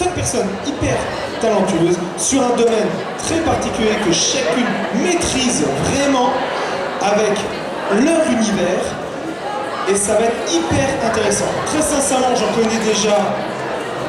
5 personnes hyper talentueuses sur un domaine très particulier que chacune maîtrise vraiment avec leur univers. Et ça va être hyper intéressant. Très sincèrement, j'en connais déjà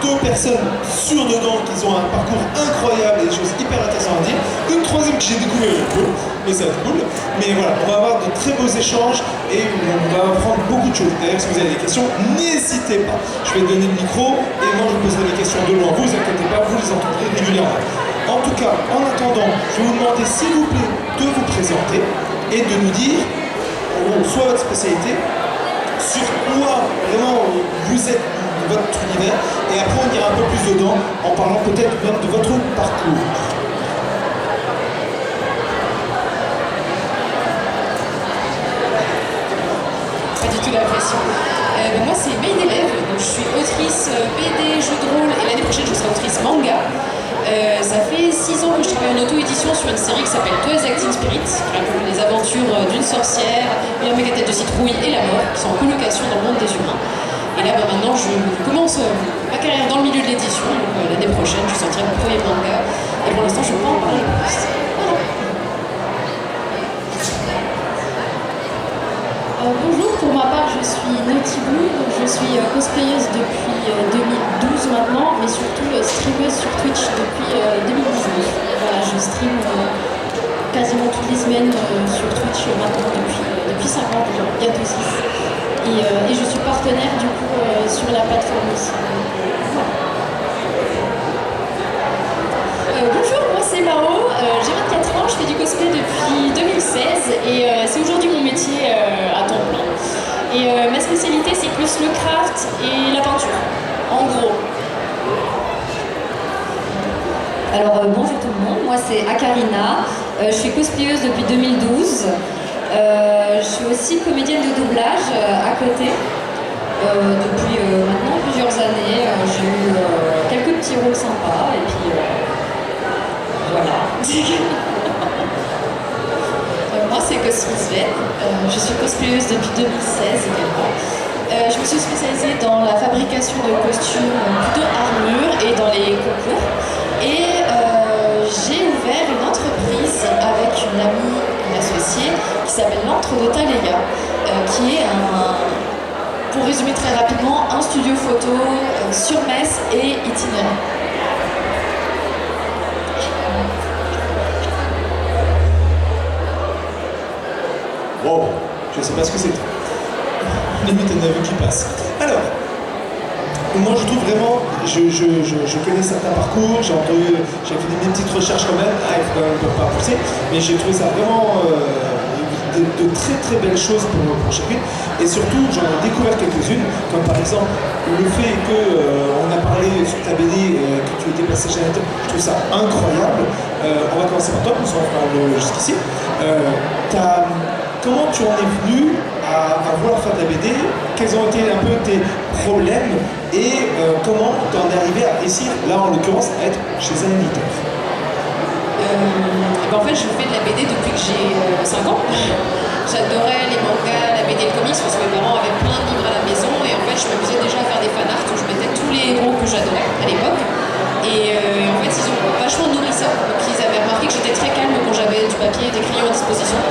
2 personnes sur dedans qui ont un parcours incroyable et des choses hyper intéressantes à dire. Une troisième que j'ai découvert un peu, mais ça va être cool. Mais voilà, on va avoir de très beaux échanges et on va apprendre beaucoup de choses. D'ailleurs, si vous avez des questions, n'hésitez pas. Je vais donner le micro et moi je vous poserai des questions de loin. Vous inquiétez pas, vous les entendrez régulièrement. En tout cas, en attendant, je vais vous demander s'il vous plaît de vous présenter et de nous dire soit votre spécialité, sur quoi vraiment vous êtes de votre univers, et après on ira un peu plus dedans en parlant peut-être même de votre parcours. Pas du tout la pression. Moi c'est Maïd Élève, donc je suis autrice BD, jeux de rôle, et l'année prochaine je serai autrice manga. Ça fait 6 ans que je travaille en auto-édition sur une série qui s'appelle Toys Acting Spirit, qui raconte les aventures d'une sorcière, une méga tête de citrouille et la mort, qui sont en colocation dans le monde des humains. Et là maintenant je commence ma carrière dans le milieu de l'édition, donc l'année prochaine je sortirai mon premier manga, et pour l'instant je ne peux pas en parler plus. Bonjour, pour ma part je suis Naughty Blue, je suis cosplayeuse depuis 2012 maintenant, mais surtout streameuse sur Twitch depuis 2019. Voilà, je stream quasiment toutes les semaines sur Twitch maintenant depuis 5 ans déjà, bientôt 6. Et je suis partenaire du coup sur la plateforme aussi. Bonjour, moi c'est Mao, j'ai 24 ans, je fais du cosplay depuis 2016 et c'est aujourd'hui mon métier à temps plein. Et ma spécialité c'est plus le craft et la peinture, en gros. Alors bonjour tout le monde, moi c'est Akarina, je suis cosplayeuse depuis 2012. Je suis aussi comédienne de doublage à côté depuis maintenant plusieurs années. J'ai eu quelques petits rôles sympas et puis voilà. Moi c'est Cosmic Sven, je suis cosplayeuse depuis 2016 également. Je me suis spécialisée dans la fabrication de costumes plutôt armure et dans les concours. Et j'ai ouvert une entreprise avec une amie, une associée, qui s'appelle l'Antre de Taléa, qui est pour résumer très rapidement, un studio photo sur Metz et itinérant. Wow, je ne sais pas ce que c'est. Limite un aveu qui passe. Alors, moi je trouve vraiment, je connais certains parcours, j'ai fait des petites recherches quand même, il faut quand même pas pousser, mais j'ai trouvé ça vraiment de très très belles choses pour chacune, et surtout j'en ai découvert quelques-unes, comme par exemple le fait qu'on a parlé sur ta BD que tu étais passé chez Nathan, je trouve ça incroyable. On va commencer par toi, nous sommes jusqu'ici. Comment tu en es venu à vouloir faire de la BD? Quels ont été un peu tes problèmes et comment tu en es arrivé à réussir, là en l'occurrence, à être chez un éditeur? En fait, je fais de la BD depuis que j'ai 5 ans. J'adorais les mangas, la BD et le comics parce que mes parents avaient plein de livres à la maison et en fait, je m'amusais déjà à faire des fanarts où je mettais tous les héros que j'adorais à l'époque. Et en fait, ils ont vachement nourri ça. Donc, ils avaient remarqué que j'étais très calme quand j'avais du papier et des crayons à disposition.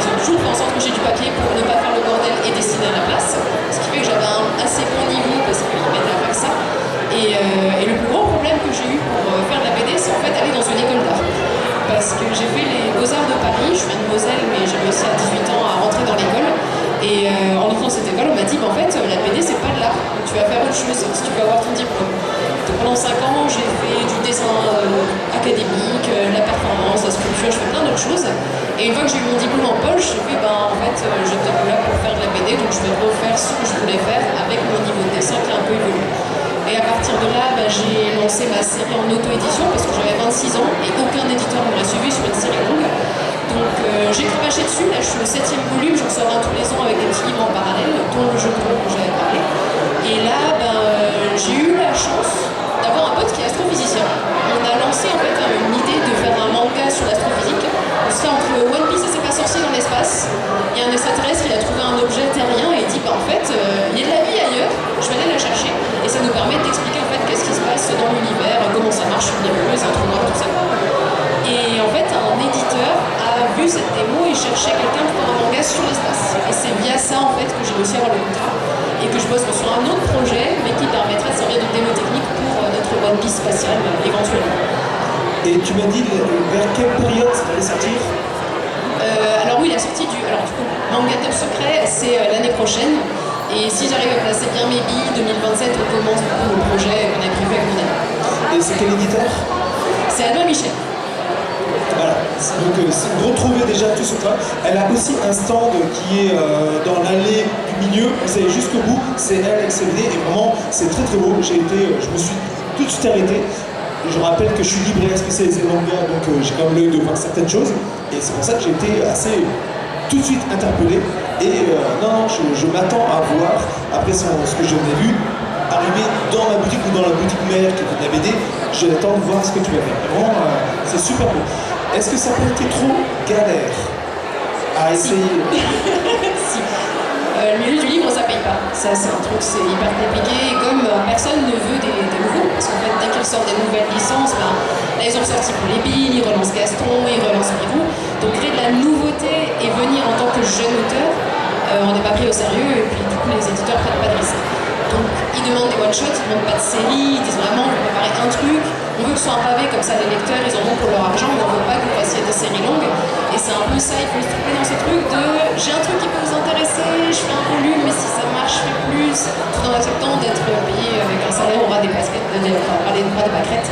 Ils ont toujours fait en sorte que j'ai du papier pour ne pas faire le bordel et dessiner à la place. Ce qui fait que j'avais un assez bon niveau parce qu'ils m'aidaient à faire ça. Et le plus gros problème que j'ai eu pour faire de la BD, c'est en fait aller dans une école d'art. Parce que j'ai fait les Beaux-Arts de Paris, je viens de Moselle, mais j'ai réussi à 18 ans à rentrer dans l'école. Et en entrant dans cette école, on m'a dit qu'en fait, la BD, c'est pas de l'art. Tu vas faire autre chose si tu veux avoir ton diplôme. Donc pendant 5 ans, j'ai fait du dessin académique, la performance, la sculpture, je fais plein d'autres choses. Et une fois que j'ai eu mon diplôme en poche, j'ai fait, en fait, j'étais là pour faire de la BD, donc je vais refaire ce que je voulais faire avec mon niveau de dessin qui a un peu évolué. Et à partir de là, j'ai lancé ma série en auto-édition parce que j'avais 26 ans et aucun éditeur ne m'aurait suivi sur une série longue. Donc j'ai cravaché dessus, là je suis au 7e volume, j'en sors un tous les ans avec des petits livres en parallèle, dont le jeu de rôle dont j'avais parlé. Et là, j'ai eu la chance d'avoir un pote qui est astrophysicien. On a lancé en fait une idée de faire un manga sur l'astrophysique. On serait entre One Piece et C'est pas sorcier dans l'espace. Il y a un extraterrestre, il a trouvé un objet terrien et il dit en fait, il y a de la vie ailleurs, je vais aller la chercher. Et ça nous permet d'expliquer en fait qu'est-ce qui se passe dans l'univers, marche nébuleuse, un trou noir, tout ça. Et en fait, un éditeur a vu cette démo et cherchait quelqu'un pour un manga sur l'espace. Et c'est via ça en fait que j'ai réussi à avoir le contrat et que je bosse sur un autre projet, mais qui permettrait de servir de démo technique pour notre One Piece spatial éventuellement. Et tu m'as dit vers quelle période ça allait sortir? Alors oui, la sortie du manga Top Secret, c'est l'année prochaine. Et si j'arrive à placer bien mes billes, 2027, on commence du coup le projet qu'on a prévu avec mon ami. Et c'est quel éditeur? C'est Alma Michel. Voilà, donc retrouvez déjà tout ce travail. Elle a aussi un stand qui est dans l'allée du milieu, vous savez jusqu'au bout, c'est elle avec ses et vraiment c'est très très beau. Je me suis tout de suite arrêté. Je rappelle que je suis libraire spécialisé manga, donc j'ai quand même l'œil de voir certaines choses. Et c'est pour ça que j'ai été assez tout de suite interpellé. Et non, je m'attends à voir, après ce que je n'ai vu, arriver dans ma boutique ou dans la boutique mère qui est de la BD, j'attends de voir ce que tu vas faire. Vraiment, c'est super beau. Est-ce que ça n'a pas été trop galère à essayer? Si. Le milieu du livre, ça paye pas. Ça, c'est un truc, c'est hyper compliqué. Et comme personne ne veut des nouveaux, parce qu'en fait, dès qu'ils sortent des nouvelles licences, là, ils ont sorti pour les billes, ils relancent Gaston, ils relancent Pirou. Donc, créer de la nouveauté et venir en tant que jeune auteur, on n'est pas pris au sérieux, et puis du coup, les éditeurs prennent pas de risques. Donc, ils demandent des one-shots, ils demandent pas de série, ils disent vraiment, on veut préparer un truc, on veut que ce soit un pavé, comme ça les lecteurs, ils en ont pour leur argent, mais on veut pas que vous fassiez des séries longues. Et c'est un peu ça, il faut se trouver dans ce truc de, j'ai un truc qui peut vous intéresser, je fais un volume, mais si ça marche, je fais plus, tout en acceptant d'être payé avec un salaire au ras des baskets, des pâquerettes.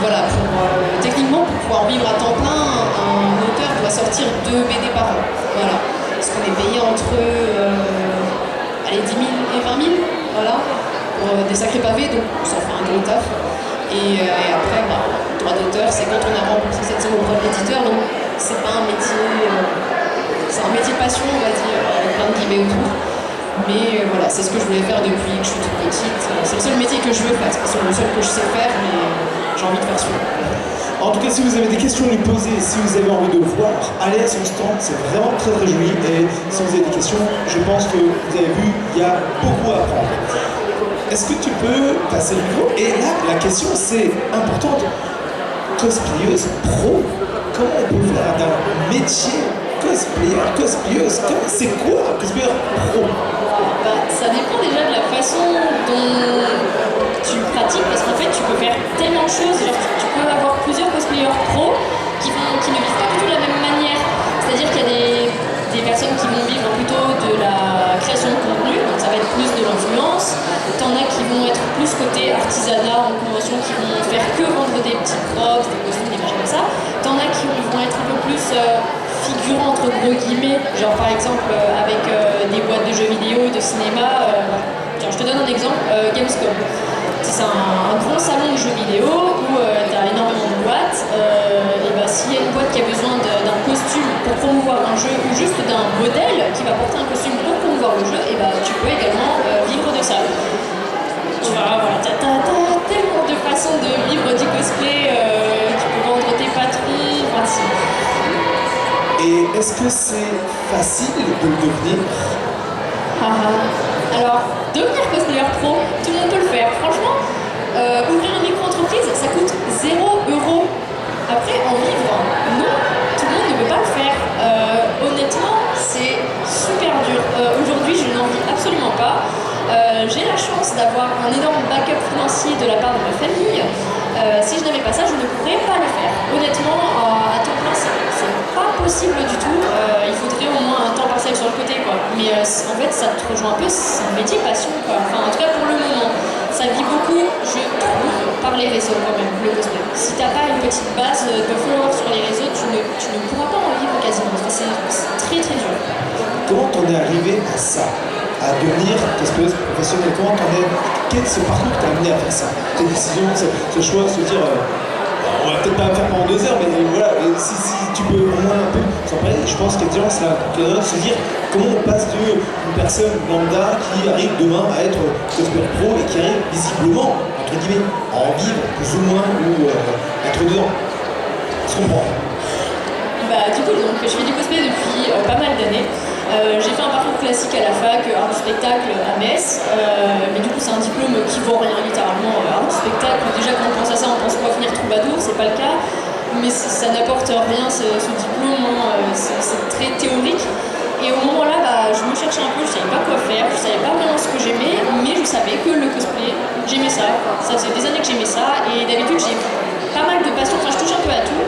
Voilà, techniquement, pour pouvoir vivre à temps plein, un auteur doit sortir 2 BD par an. Voilà. Parce qu'on est payé entre 10 000 et 20 000, voilà, pour des sacrés pavés, donc ça fait un gros taf. Et après, droit d'auteur, c'est quand on a remboursé cette somme auprès de l'éditeur, donc c'est pas un métier, c'est un métier de passion, on va dire, avec plein de guillemets autour. Mais voilà, c'est ce que je voulais faire depuis que je suis toute petite. C'est le seul métier que je veux faire, c'est le seul que je sais faire, mais j'ai envie de faire celui-là. En tout cas, si vous avez des questions à lui poser, si vous avez envie de le voir, allez à son stand, c'est vraiment très très joli. Et si vous avez des questions, je pense que vous avez vu, il y a beaucoup à apprendre. Est-ce que tu peux passer le micro? Et là, la question c'est importante. Cosplayeuse pro, comment on peut faire d'un métier cosplayeuse? C'est quoi cosplayer pro? Ça dépend déjà de la façon dont tu pratiques, parce qu'en fait tu peux faire tellement de choses. Genre, tu peux avoir plusieurs cosplayers pro qui ne vivent pas du tout de la même manière. C'est-à-dire qu'il y a des personnes qui vont vivre plutôt de la création de contenu, donc ça va être plus de l'influence. T'en as qui vont être plus côté artisanat en convention, qui vont faire que vendre des petits props, des costumes, des machins comme ça. T'en as qui vont être un peu plus figurants entre gros guillemets, genre par exemple avec des boîtes de jeux vidéo, de cinéma. Tiens, je te donne un exemple, Gamescom. C'est un grand salon de jeux vidéo où tu as énormément de boîtes. Et bah, s'il y a une boîte qui a besoin d'un costume pour promouvoir un jeu ou juste d'un modèle qui va porter un costume pour promouvoir le jeu, et bah, tu peux également vivre de ça. Tu vois, voilà, t'as tellement de façons de vivre du cosplay. Tu peux vendre tes patrons. Enfin, et est-ce que c'est facile de le devenir? Alors, devenir cosplayer pro, tout le monde peut le faire. Franchement, ouvrir une micro-entreprise, ça coûte 0 €. Après, en vivre, non, tout le monde ne peut pas le faire. Honnêtement, c'est super dur. Aujourd'hui, je n'en vis absolument pas. J'ai la chance d'avoir un énorme backup financier de la part de ma famille. Si je n'avais pas ça, je ne pourrais pas le faire. Honnêtement, à temps plein, c'est pas possible du tout. Il faudrait au moins un temps partiel sur le côté, quoi. Mais en fait, ça te rejoint un peu, c'est un métier passion, quoi. Enfin, en tout cas pour le moment, ça vit beaucoup, je trouve, par les réseaux quand même, le cosplay. Si t'as pas une petite base de followers sur les réseaux, tu ne pourras pas en vivre quasiment. C'est très très dur. Comment t'en es arrivé à ça? À devenir cosplayeuse professionnelle? Comment t'en es? Quel est ce parcours qui t'a amené à faire ça? Tes décisions, ce choix de se dire on va peut-être pas le faire pendant 2 heures, mais voilà, si tu peux au moins un peu s'en parler. Je pense qu'il y a des gens, c'est l'occasion de se dire comment on passe d'une personne lambda qui arrive demain à être cosplayer pro et qui arrive visiblement, entre guillemets, à en vivre plus ou moins ou être dedans. Je comprends. Bah, du coup, donc, je fais du cosplay depuis pas mal d'années. J'ai fait un parcours classique à la fac, art du spectacle à Metz, mais du coup c'est un diplôme qui vaut rien littéralement. Art du spectacle, déjà quand on pense à ça, on pense quoi, venir mais ça n'apporte rien ce diplôme, hein, c'est très théorique. Et au moment-là, je me cherchais un peu, je savais pas quoi faire, je savais pas vraiment ce que j'aimais, mais je savais que le cosplay, j'aimais ça. Ça faisait des années que j'aimais ça, et d'habitude j'ai pas mal de passion, enfin je touche un peu à tout,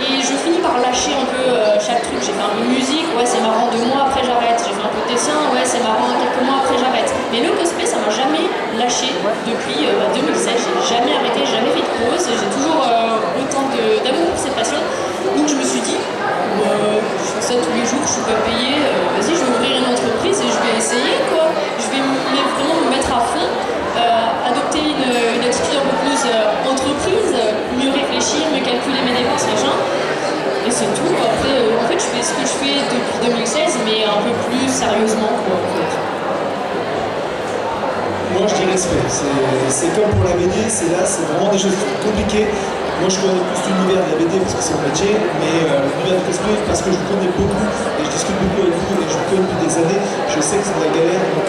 et je finis par lâcher un peu chaque truc. J'ai fait un peu de musique, ouais c'est marrant, 2 mois après j'arrête. J'ai fait un peu de dessin, ouais c'est marrant, quelques mois après j'arrête. Mais le cosplay ça m'a jamais lâché depuis 2016, j'ai jamais arrêté, j'ai jamais fait de pause, j'ai toujours autant d'amour pour cette passion. Donc je me suis dit, je fais ça tous les jours, je suis pas payée, vas-y je vais ouvrir une entreprise et je vais essayer quoi. Je vais vraiment me mettre à fond, adopter une attitude un peu plus entreprise, mieux réfléchir, mieux calculer mes dépenses, machin. Et c'est tout. Après, en fait, je fais ce que je fais depuis 2016, mais un peu plus sérieusement quoi, en fait. Moi, je dis respect. C'est comme pour la BD, c'est vraiment des choses compliquées. Moi, je connais plus l'univers de la BD parce que c'est mon métier, mais l'univers du cosplay, parce que je vous connais beaucoup et je discute beaucoup avec vous et je vous connais depuis des années, je sais que c'est de la galère. Donc,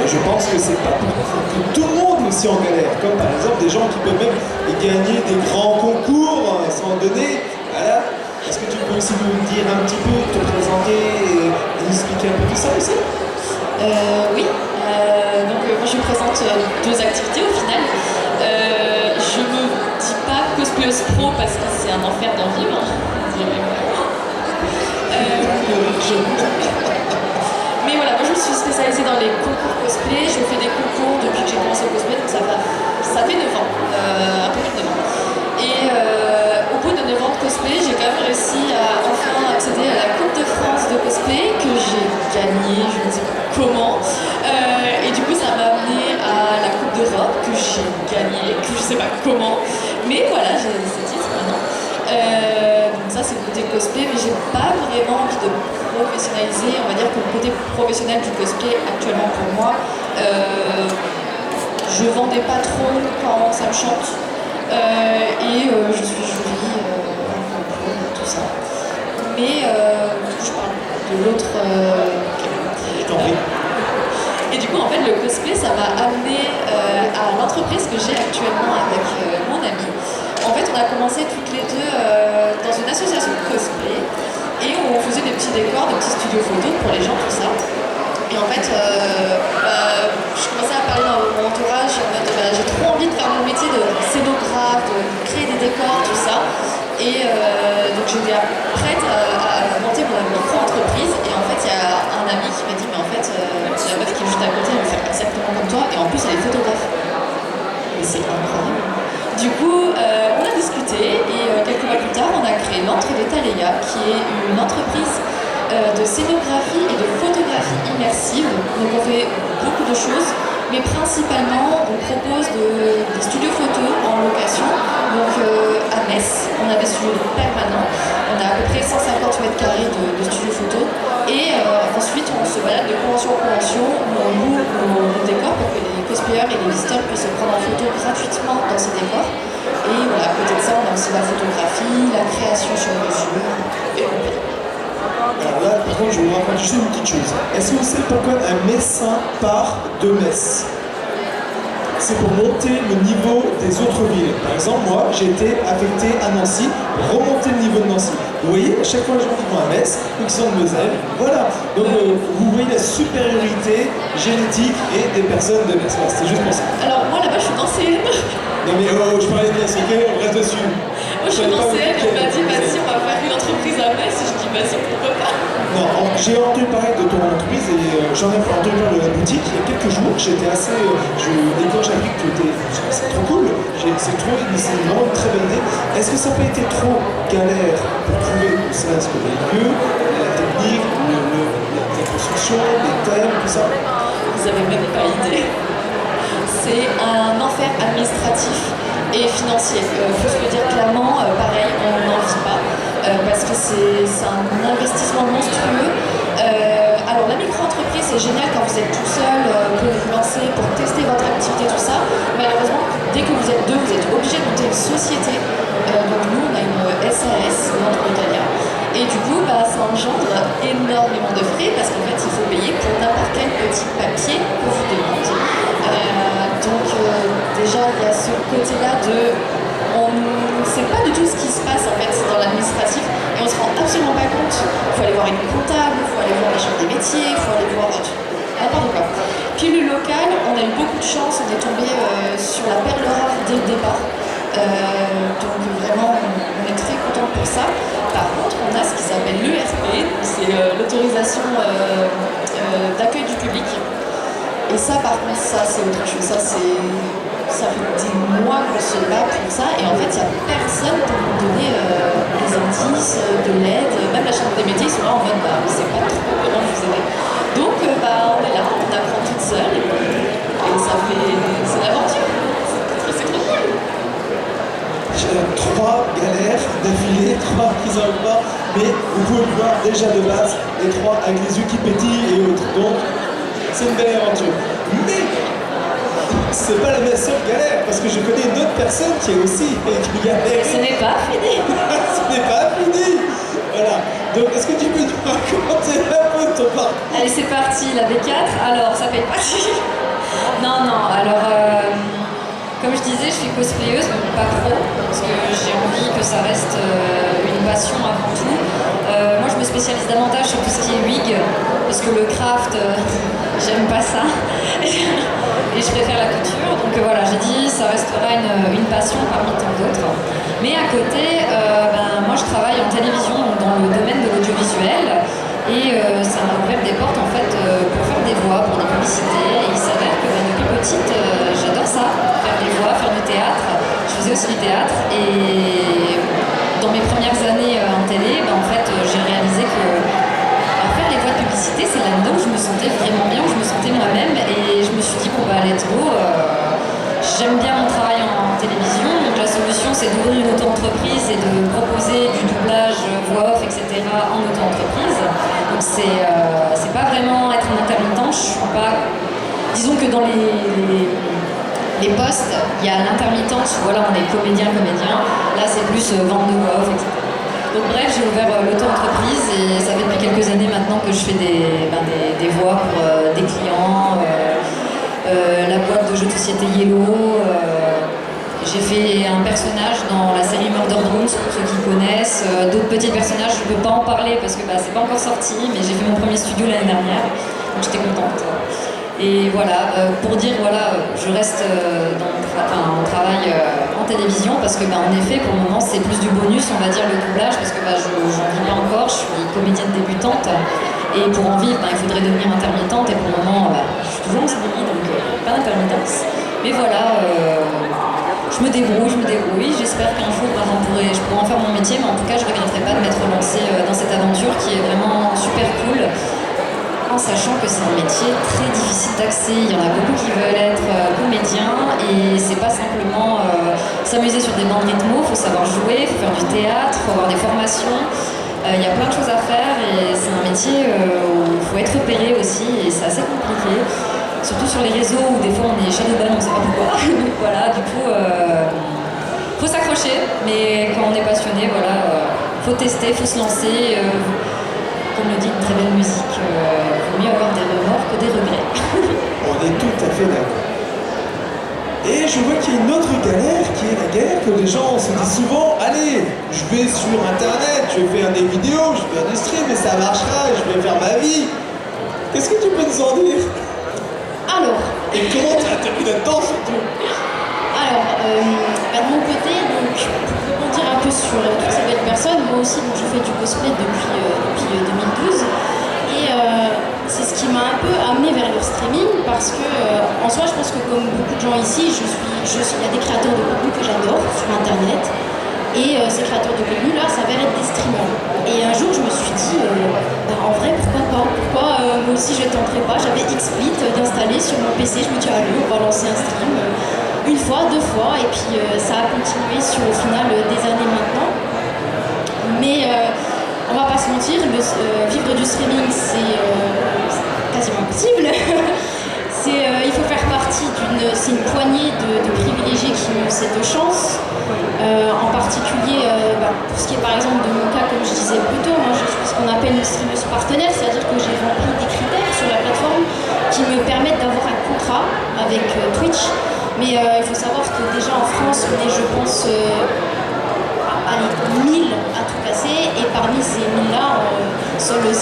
je pense que c'est pas pour que tout le monde aussi en galère. Comme par exemple des gens qui peuvent même gagner des grands concours sans donner. Voilà. Est-ce que tu peux aussi nous dire un petit peu, te présenter et nous expliquer un peu tout ça aussi? Oui. Donc moi je présente 2 activités au final. Je me dis pas cosplayeuse pro parce que c'est un enfer d'en vivre. Mais voilà, moi je me suis spécialisée dans les concours cosplay. Je fais des concours depuis que j'ai commencé le cosplay, donc ça fait 9 ans, un peu plus de 9 ans. Et au bout de 9 ans de cosplay, j'ai quand même réussi à enfin accéder à la Coupe de France de cosplay que j'ai gagnée, je ne sais pas comment. Et du coup, ça m'a amené à la Coupe d'Europe que j'ai gagnée, que je sais pas comment. Mais voilà, j'ai ce titre maintenant. Donc ça, c'est le côté cosplay, mais j'ai pas vraiment envie de professionnaliser. On va dire que le côté professionnel du cosplay, actuellement pour moi, je vendais pas trop quand ça me chante. Et je suis jury, tout ça. Mais je parle de l'autre. Et du coup, en fait, le cosplay, ça m'a amené à l'entreprise que j'ai actuellement avec mon ami. En fait, on a commencé toutes les deux dans une association de cosplay et on faisait des petits décors, des petits studios photos pour les gens, tout ça. Et en fait, je commençais à parler dans mon entourage, en mode, j'ai trop envie de faire mon métier de scénographe, de créer des décors, tout ça. Et donc j'étais prête à monter mon micro-entreprise. Et en fait, il y a un ami qui m'a dit, mais en fait, la meuf qui est juste à côté, elle veut faire exactement comme toi. Et en plus, elle est photographe. Et c'est incroyable. Du coup, on a discuté et quelques mois plus tard, on a créé l'Entre des Taléa, qui est une entreprise de scénographie et de photographie immersive. Donc on fait beaucoup de choses, mais principalement on propose des studios photos en location. Donc à Metz, on a des studios permanents, on a à peu près 150 mètres carrés de studios photos. Et ensuite on se balade de convention en convention, où on loue nos décors pour que les cosplayers et les visiteurs puissent se prendre en photo gratuitement dans ces décors. Et voilà, à côté de ça, on a aussi la photographie, la création sur mesure et compagnie. Alors là, par contre, je vais vous raconter juste une petite chose. Est-ce que vous savez pourquoi un Messin part de Metz? C'est pour monter le niveau des autres villes. Par exemple, moi, j'ai été affecté à Nancy pour remonter le niveau de Nancy. Vous voyez, à chaque fois, les gens qui vont à Metz ou qui sont de Moselle, voilà. Donc, vous voyez la supériorité génétique et des personnes de Metz. Voilà, c'était juste pour ça. Alors, moi, là-bas, je suis nancéenne. Non, mais je parlais bien, c'est ok, on reste dessus. Moi, je suis nancéenne et on m'a dit, vas-y, on va faire une entreprise à Metz. Et je dis, vas-y, pourquoi pas? Non, j'ai entendu parler de ton entreprise et j'en ai entendu parler de la boutique il y a quelques jours. J'étais assez. Et quand j'ai appris que tu étais. C'est trop cool, c'est vraiment une très bonne idée. Est-ce que ça n'a pas été trop galère pour trouver ne serait-ce que les lieux, la technique, la construction, les thèmes, tout ça? Vous avez même pas idée. C'est un enfer administratif et financier. Faut se le dire clairement, pareil, on n'en vit pas. Parce que c'est un investissement monstrueux. Alors la micro-entreprise c'est génial quand vous êtes tout seul pour vous lancer, pour tester votre activité, tout ça. Malheureusement, dès que vous êtes deux, vous êtes obligé de monter une société. Donc nous on a une SAS, l'Entre des Taléa. Et du coup, ça engendre énormément de frais parce qu'en fait il faut payer pour n'importe quel petit papier qu'on vous demande. Donc déjà il y a ce côté-là de... On ne sait pas du tout ce qui se passe en fait dans voir une comptable, il faut aller voir les chambres des métiers, il faut aller voir n'importe quoi. Puis le local, on a eu beaucoup de chance, on est tombé sur la perle rare dès le départ. Donc vraiment, on est très content pour ça. Par contre, on a ce qui s'appelle l'ERP, c'est l'autorisation d'accueil du public. Et ça, par contre, ça c'est autre chose. Ça fait des mois que je suis là pour ça. Et en fait, il n'y a personne pour nous donner des indices, de l'aide. Même la chambre des métiers, ils sont là en mode, on ne sait pas trop comment vous aider. Donc, on est là, on apprend toute seule. Et ça fait... c'est l'aventure. C'est trop cool. J'ai 3 galères d'affilée, 3 qui n'arrivent pas, mais vous pouvez le voir déjà de base, les 3 avec les yeux qui pétillent et autres. Donc, c'est une belle aventure. Mais c'est pas la seule galère, parce que je connais une autre personne qui est aussi qui galère. Ce n'est pas fini. Ce n'est pas fini. Voilà. Donc, est-ce que tu peux nous raconter un peu ton parcours? Allez, c'est parti, la B4. Alors, ça fait partie. Non, alors, comme je disais, je suis cosplayeuse, mais pas pro, parce que j'ai envie que ça reste une passion avant tout. Moi, je me spécialise davantage sur tout ce qui est wig, parce que le craft, j'aime pas ça. Et je préfère la couture. Donc voilà, j'ai dit, ça restera une passion parmi tant d'autres. Mais à côté, moi, je travaille en télévision, dans le domaine de l'audiovisuel. Et ça m'a ouvert des portes en fait pour faire des voix, pour des publicités. Et il s'avère que depuis petite, j'adore ça, faire des voix, faire du théâtre. Je faisais aussi du théâtre. Et dans mes premières années en télé, en fait, j'ai réalisé que faire les voix de publicité, c'est là-dedans où je me sentais vraiment bien, où je me sentais moi-même. Et je me suis dit, bon bah let's go, j'aime bien mon travail en télévision. Donc la solution, c'est d'ouvrir une auto-entreprise et de proposer du doublage, voix off, etc. en auto-entreprise. Donc c'est pas vraiment être un intermittent. Je suis pas... Disons que dans les postes, il y a l'intermittence où voilà, on est comédien. Là, c'est plus vente de voix off, etc. Donc bref, j'ai ouvert l'auto-entreprise et ça fait depuis quelques années maintenant que je fais des voix pour des clients, la boîte de jeux de société Yellow. J'ai fait un personnage dans la série Murder Drones, pour ceux qui connaissent. D'autres petits personnages, je ne peux pas en parler parce que c'est pas encore sorti, mais j'ai fait mon premier studio l'année dernière, donc j'étais contente. Et voilà, pour dire, voilà, je reste en travail en télévision parce que, en effet, pour le moment, c'est plus du bonus, on va dire, le doublage, parce que je n'en vis pas encore, je suis comédienne débutante. Et pour en vivre, il faudrait devenir intermittente. Et pour le moment, je suis toujours en CDI, donc pas d'intermittence. Mais voilà, je me débrouille. J'espère qu'un jour, je pourrai en faire mon métier, mais en tout cas, je ne regretterai pas de m'être lancée dans cette aventure qui est vraiment super cool. En sachant que c'est un métier très difficile d'accès, il y en a beaucoup qui veulent être comédiens et c'est pas simplement s'amuser sur des bandes rythmo, il faut savoir jouer, il faut faire du théâtre, il faut avoir des formations, il y a plein de choses à faire et c'est un métier où il faut être repéré aussi et c'est assez compliqué, surtout sur les réseaux où des fois on est shadowban, on sait pas pourquoi, donc voilà, du coup faut s'accrocher, mais quand on est passionné, voilà, faut tester, faut se lancer. Comme le dit une très belle musique, vaut mieux avoir des remords que des regrets. On est tout à fait d'accord. Et je vois qu'il y a une autre galère qui est la galère que les gens se disent souvent, allez, je vais sur internet, je vais faire des vidéos, je vais faire des streams et ça marchera, je vais faire ma vie. Qu'est-ce que tu peux nous en dire? Alors. Et comment tu as tenu là-dedans surtout? Alors, de mon côté, donc, pour rebondir un peu sur toutes ces belles personnes, moi aussi, je fais du cosplay depuis 2012. Et c'est ce qui m'a un peu amené vers le streaming parce que, en soi, je pense que comme beaucoup de gens ici, il y a des créateurs de contenu que j'adore sur Internet. Et ces créateurs de contenu, là, s'avèrent être des streamers. Et un jour, je me suis dit, en vrai, pourquoi pas? Pourquoi moi aussi, je ne tenterais pas? J'avais XSplit d'installer sur mon PC. Je me dis, allez, on va lancer un stream. Une fois, 2 fois, et puis ça a continué sur au final des années maintenant. Mais on va pas se mentir, vivre du streaming c'est quasiment impossible. Il faut faire partie c'est une poignée de privilégiés qui ont cette chance. En particulier pour ce qui est par exemple de mon cas, comme je disais plus tôt, moi je suis ce qu'on appelle une streameuse partenaire, c'est-à-dire que j'ai rempli des critères sur la plateforme qui me permettent d'avoir un contrat avec Twitch. Mais il faut savoir que déjà en France, on est, je pense, 1000 à tout casser. Et parmi ces 1000-là, 100 seuls 0,001%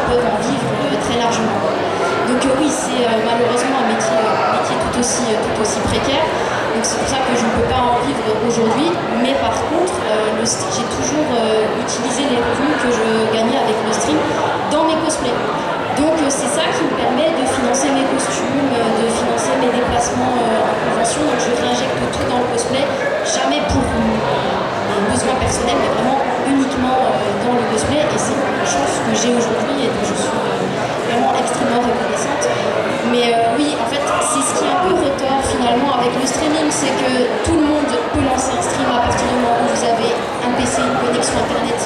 peuvent en vivre très largement. Donc oui, c'est malheureusement un métier tout aussi précaire. Donc c'est pour ça que je ne peux pas en vivre aujourd'hui. Mais par contre, j'ai toujours utilisé les revenus que je gagnais avec le stream dans mes cosplays. Donc c'est ça qui me permet de financer mes costumes, de financer mes déplacements en convention. Donc je réinjecte tout dans le cosplay, jamais pour mes besoins personnels, mais vraiment uniquement dans le cosplay. Et c'est une chance que j'ai aujourd'hui et dont je suis vraiment extrêmement reconnaissante. Mais oui, en fait, c'est ce qui est un peu retort finalement avec le streaming, c'est que tout le monde peut lancer un stream à partir du moment où vous avez un PC, une connexion internet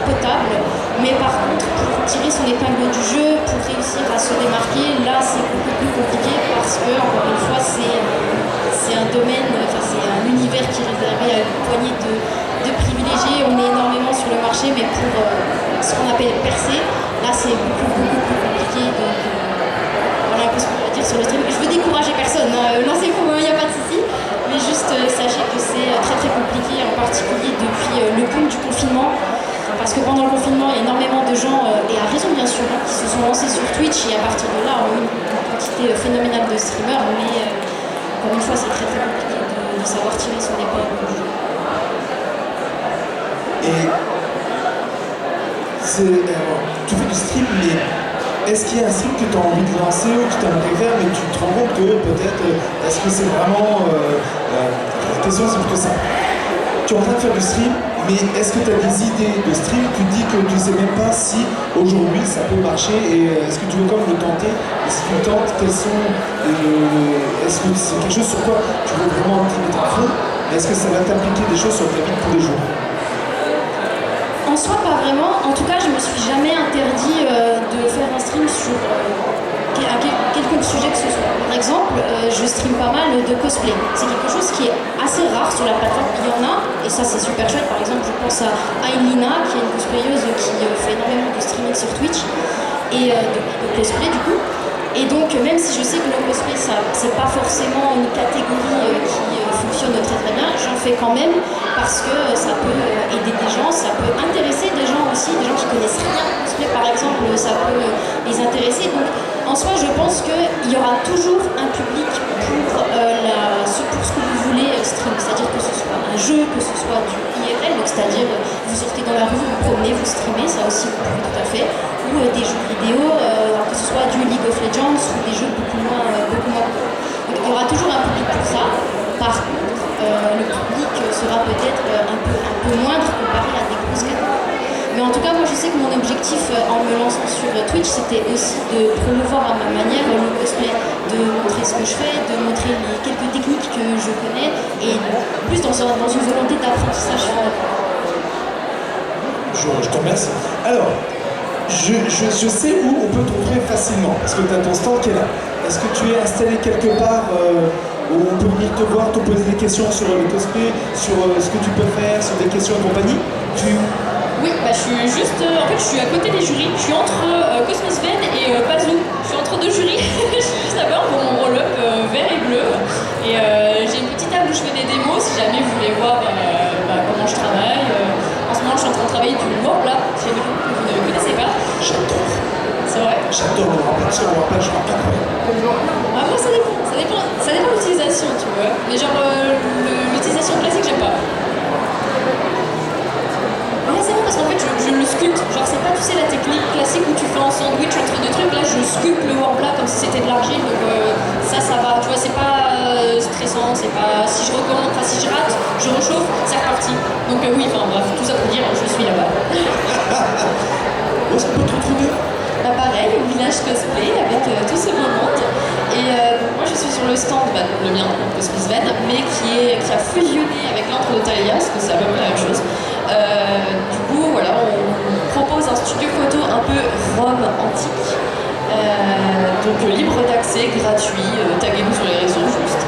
potable. Mais par contre, pour tirer son épingle du jeu, pour réussir à se démarquer, là c'est beaucoup plus compliqué parce que, encore une fois, c'est un domaine, enfin c'est un univers qui est réservé à une poignée de privilégiés. On est énormément sur le marché, mais pour ce qu'on appelle percer, là c'est beaucoup plus compliqué. Donc voilà un peu ce qu'on va dire sur le stream. Je veux décourager personne, hein. Lancez-vous, il n'y a pas de souci. Mais juste sachez que c'est très compliqué, en particulier depuis le boom du confinement. Parce que pendant le confinement, il y a énormément de gens, et à raison bien sûr, qui se sont lancés sur Twitch et à partir de là ont eu une quantité phénoménale de streamers, mais encore une fois, c'est très compliqué de savoir tirer son épingle du jeu. Et tu fais du stream, mais est-ce qu'il y a un stream que tu as envie de lancer ou que tu aimerais faire, mais tu te rends compte que peut-être, est-ce que c'est vraiment... la question c'est plutôt ça. Tu es en train de faire du stream, mais est-ce que tu as des idées de stream? Tu dis que tu ne sais même pas si aujourd'hui ça peut marcher, et est-ce que tu veux quand même le tenter? Et si tu le tentes, quels sont... est-ce que c'est quelque chose sur quoi tu veux vraiment te mettre à fond? Est-ce que ça va t'impliquer des choses sur ta vie de tous les jours? En soi, pas vraiment. En tout cas, je me suis jamais interdit de faire un stream sur quelconque sujet que ce soit. Par exemple, je stream pas mal de cosplay. C'est quelque chose qui est assez rare sur la plateforme. Il y en a, et ça c'est super chouette. Par exemple, je pense à Ailina, qui est une cosplayeuse qui fait énormément de streaming sur Twitch, et de cosplay du coup. Et donc, même si je sais que le cosplay, c'est pas forcément une catégorie qui fonctionne très bien, j'en fais quand même parce que ça peut aider des gens, ça peut intéresser des gens aussi, des gens qui connaissent rien au cosplay par exemple, ça peut les intéresser. Donc, en soi, je pense qu'il y aura toujours un public pour ce que vous voulez stream, c'est-à-dire que ce soit un jeu, que ce soit du IRL, donc c'est-à-dire vous sortez dans la rue, vous promenez, vous streamez, ça aussi vous pouvez tout à fait, ou des jeux vidéo, que ce soit du League of Legends ou des jeux beaucoup moins. Donc il y aura toujours un public pour ça. Par contre, le public sera peut-être un peu moindre comparé à des grosses catégories. Mais en tout cas, moi je sais que mon objectif en me lançant sur Twitch, c'était aussi de promouvoir à ma manière le cosplay, de montrer ce que je fais, de montrer les quelques techniques que je connais, et plus dans une volonté d'apprentissage finalement. Je te remercie. Alors, je sais où on peut te trouver facilement, parce que tu as ton stand qui est là. Est-ce que tu es installé quelque part où on peut venir te voir, te poser des questions sur le cosplay, sur ce que tu peux faire, sur des questions et compagnie? Oui, bah, je suis juste... en fait, je suis à côté des jurys. Je suis entre Cosmisven et Bazou. Je suis entre deux jurys. Je suis juste là-bas pour mon roll-up vert et bleu. Et j'ai une petite table où je fais des démos si jamais vous voulez voir comment je travaille. En ce moment, je suis en train de travailler du Warbla, chez nous, que vous ne connaissez pas. J'adore. C'est vrai? J'adore le Warbla, je crois incroyable. Moi, ça dépend de l'utilisation, tu vois. Mais genre, l'utilisation classique, j'aime pas. Là, c'est bon parce qu'en fait, je le sculpte. Genre, c'est pas, tu sais, la technique classique où tu fais un sandwich entre deux trucs. Là, je sculpte le Warbla comme si c'était de l'argile. Donc, ça va. Tu vois, c'est pas stressant. C'est pas. Si je recommence, enfin, si je rate, je rechauffe, c'est reparti. Donc, oui, enfin, bref, tout ça pour dire, je suis là-bas. Où est-ce qu'on peut te retrouver? Bah, pareil, au village cosplay avec tout ce beau monde. Et moi, je suis sur le stand, le mien, Cosmisven, mais qui a fusionné avec l'antre de Thalia, parce que c'est à peu près la même chose. Du coup, voilà, on propose un studio photo un peu Rome antique, donc libre d'accès, gratuit, taguez-nous sur les réseaux juste.